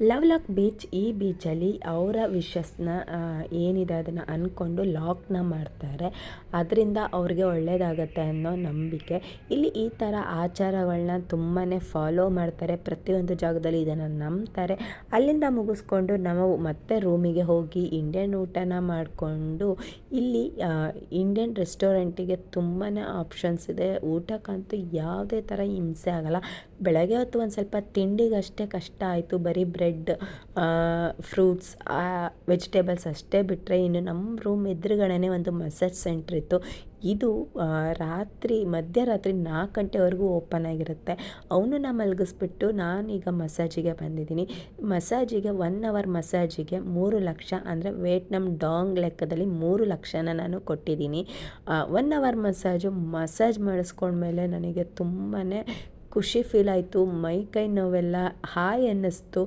Lovelock beach, ಈ ಬೀಚಲ್ಲಿ ಅವರ ವಿಶಸ್ನ ಏನಿದೆ ಅದನ್ನು ಅಂದ್ಕೊಂಡು ಲಾಕ್ನ ಮಾಡ್ತಾರೆ. ಅದರಿಂದ ಅವ್ರಿಗೆ ಒಳ್ಳೆಯದಾಗತ್ತೆ ಅನ್ನೋ ನಂಬಿಕೆ. ಇಲ್ಲಿ ಈ ಥರ ಆಚಾರಗಳನ್ನ ತುಂಬಾ ಫಾಲೋ ಮಾಡ್ತಾರೆ. ಪ್ರತಿಯೊಂದು ಜಾಗದಲ್ಲಿ ಇದನ್ನು ನಂಬ್ತಾರೆ. ಅಲ್ಲಿಂದ ಮುಗಿಸ್ಕೊಂಡು ನಾವು ಮತ್ತೆ ರೂಮಿಗೆ ಹೋಗಿ ಇಂಡಿಯನ್ ಊಟನ ಮಾಡಿಕೊಂಡು ಇಲ್ಲಿ ಇಂಡಿಯನ್ ರೆಸ್ಟೋರೆಂಟಿಗೆ ತುಂಬಾ ಆಪ್ಷನ್ಸ್ ಇದೆ. ಊಟಕ್ಕಂತೂ ಯಾವುದೇ ಥರ ಹಿಂಸೆ ಆಗೋಲ್ಲ. ಬೆಳಗ್ಗೆ ಹೊತ್ತು ಒಂದು ಸ್ವಲ್ಪ ತಿಂಡಿಗಷ್ಟೇ ಕಷ್ಟ ಆಯಿತು. ಬರೀ ಬ್ರೆಡ್, ಫ್ರೂಟ್ಸ್, ವೆಜಿಟೇಬಲ್ಸ್ ಅಷ್ಟೇ ಬಿಟ್ಟರೆ, ಇನ್ನು ನಮ್ಮ ರೂಮ್ ಎದುರುಗಡೆನೇ ಒಂದು ಮಸಾಜ್ ಸೆಂಟ್ರ್ ಇತ್ತು. ಇದು ಮಧ್ಯರಾತ್ರಿ 4 ಗಂಟೆವರೆಗೂ ಓಪನ್ ಆಗಿರುತ್ತೆ. ಅವನನ್ನ ಮಲಗಿಸ್ಬಿಟ್ಟು ನಾನೀಗ ಮಸಾಜಿಗೆ ಬಂದಿದ್ದೀನಿ. ಮಸಾಜಿಗೆ 1 ಅವರ್ ಮಸಾಜಿಗೆ 3 ಲಕ್ಷ, ಅಂದರೆ ವಿಯೆಟ್ನಾಂ ಡಾಂಗ್ ಲೆಕ್ಕದಲ್ಲಿ 3 ಲಕ್ಷನ ನಾನು ಕೊಟ್ಟಿದ್ದೀನಿ. 1 ಅವರ್ ಮಸಾಜ್ ಮಾಡಿಸ್ಕೊಂಡ್ಮೇಲೆ ನನಗೆ ತುಂಬಾ ಖುಷಿ ಫೀಲ್ ಆಯಿತು. ಮೈ ಕೈ ನೋವೆಲ್ಲ ಹಾಯ್ ಅನ್ನಿಸ್ತು.